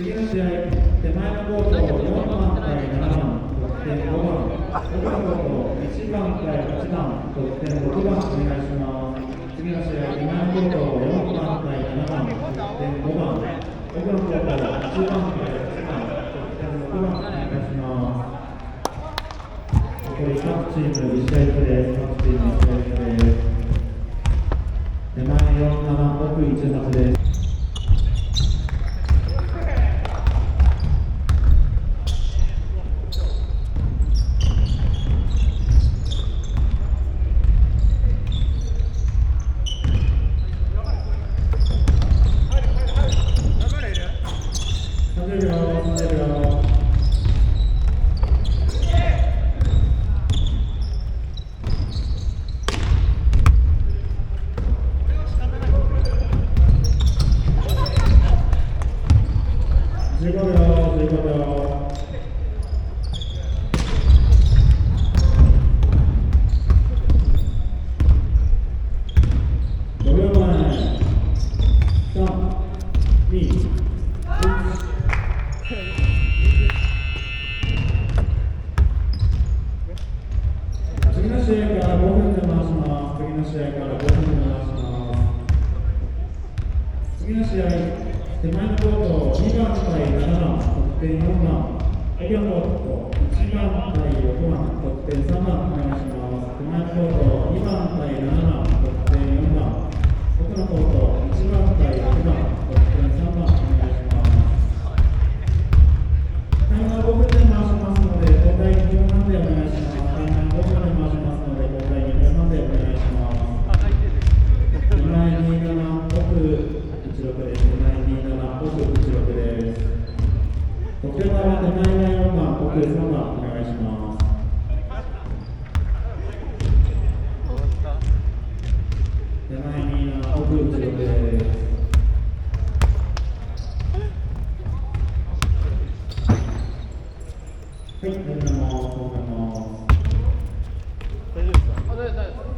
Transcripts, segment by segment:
次の試合、手前のコート4番対7番、得点5番、奥のコート1番対8番、得点6番、お願いします。次の試合、手前のコート4番対7番、得点5番、奥のコート1番対8番、得点6番、お願いします。残り各チーム1試合プレー、各チーム1試合プレー。手前4、7、奥1、8です。次の試合、手前のコート2番対7番、得点4番、奥のコート1番対6番、得点3番、お願いします。手前のコート2番対7番、得点4番、奥のコート1番対6番、得点3番、お願いします。タイマー5分で回しますので、交代2分半でお願いします。タイマー5分で回しますので、交代2分半でお願いします。手前27、奥16です。手前27、奥16です。得点は手前が4番、奥3番、お願いします。手前27、奥16です。はい、始めます。始めます。大丈夫ですか？大丈夫です。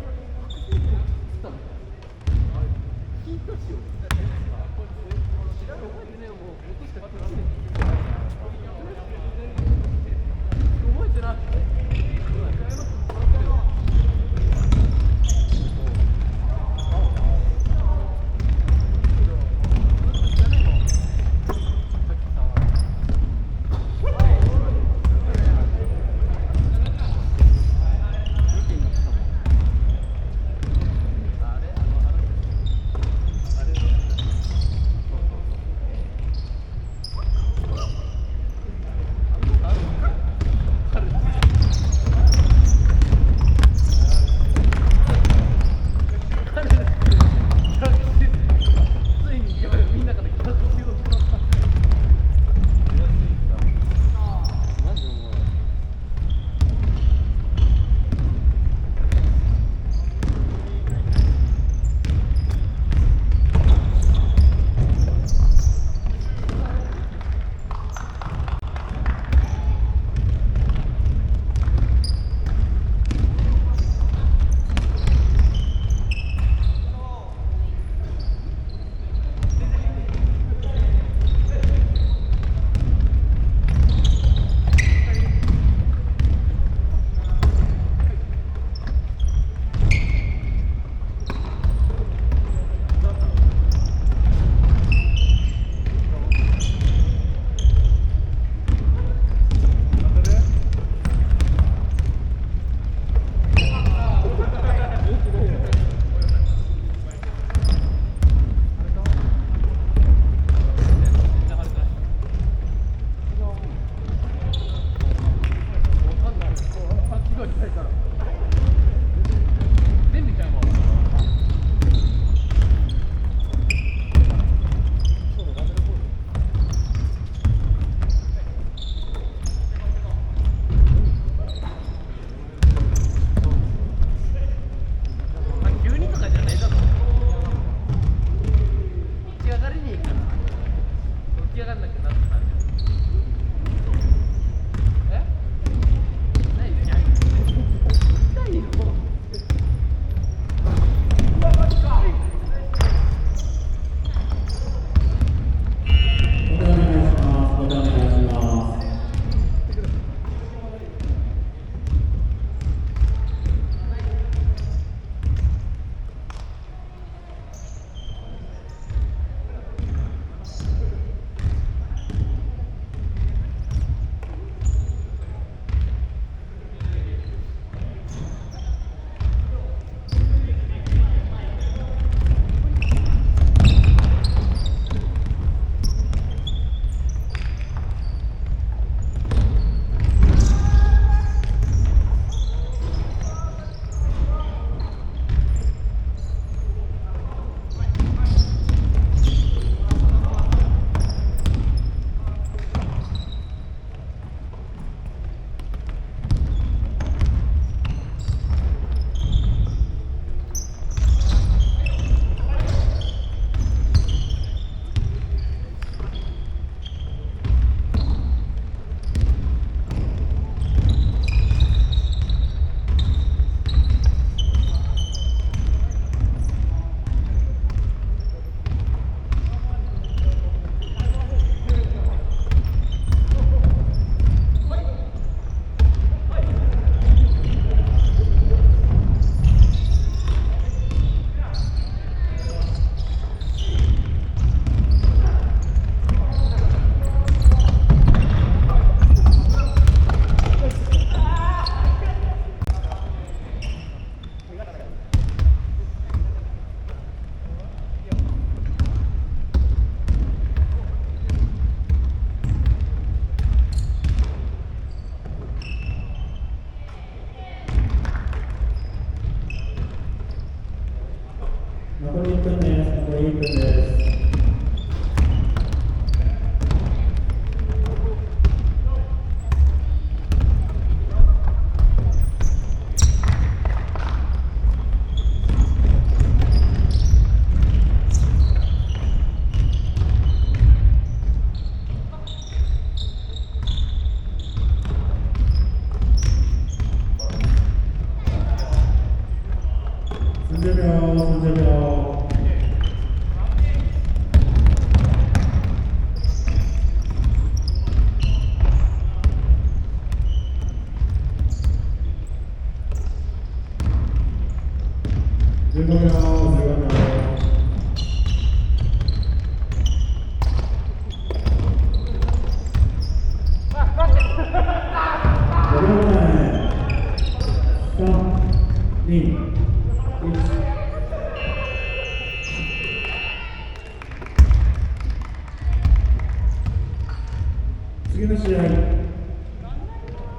次の試合、手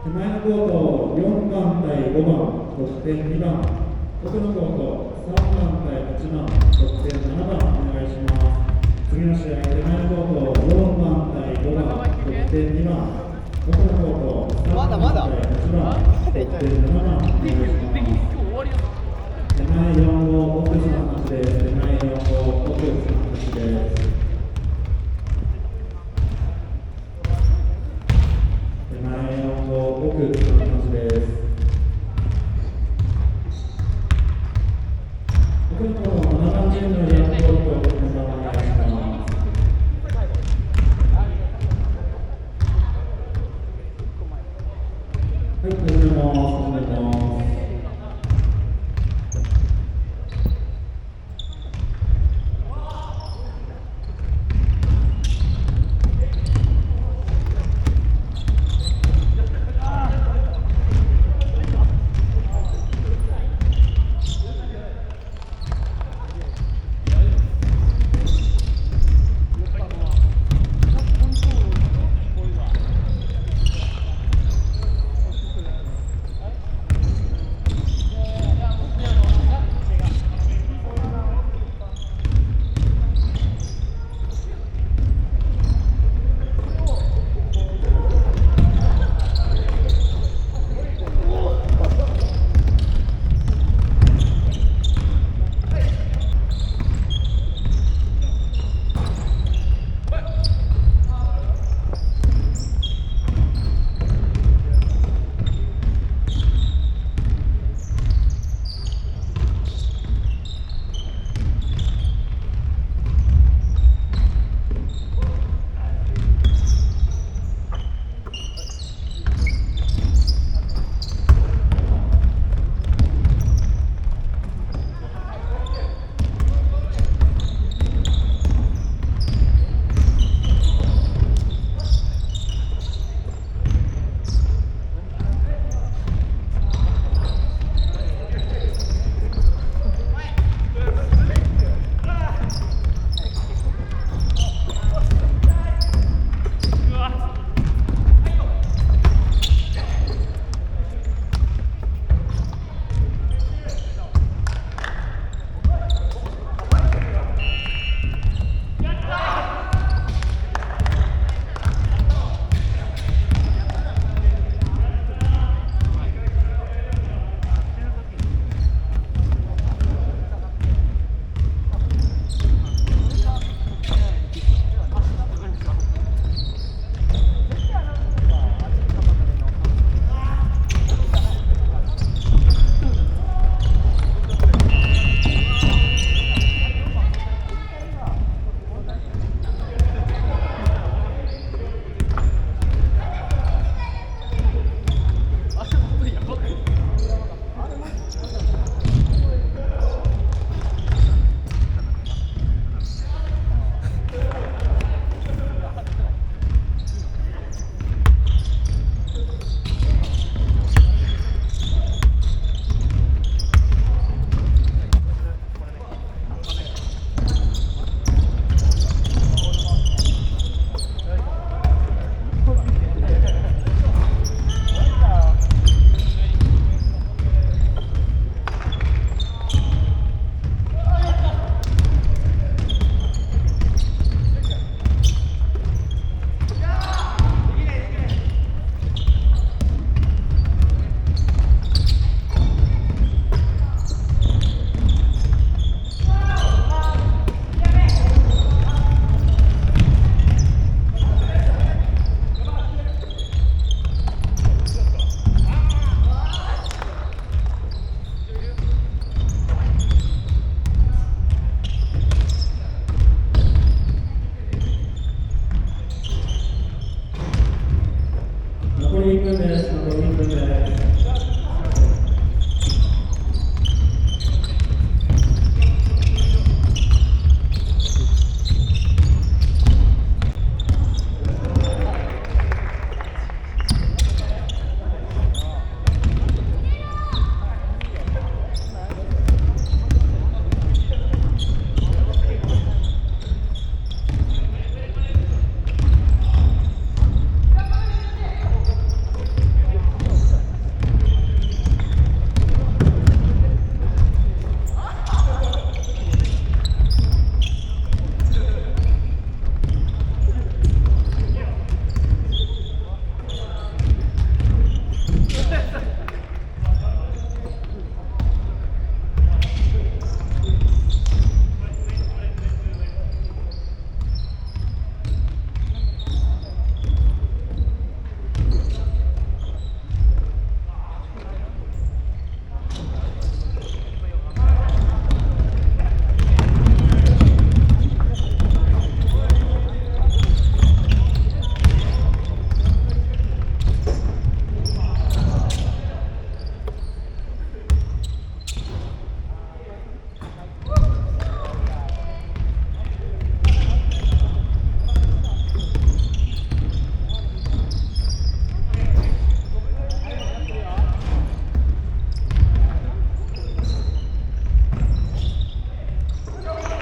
前のコート4番対5番、得点2番、奥のコート3番対8番、得点7番、お願いします。次の試合、手前のコート4番対5番、得点2番、奥のコート3番対8番、得点7番、お願いします。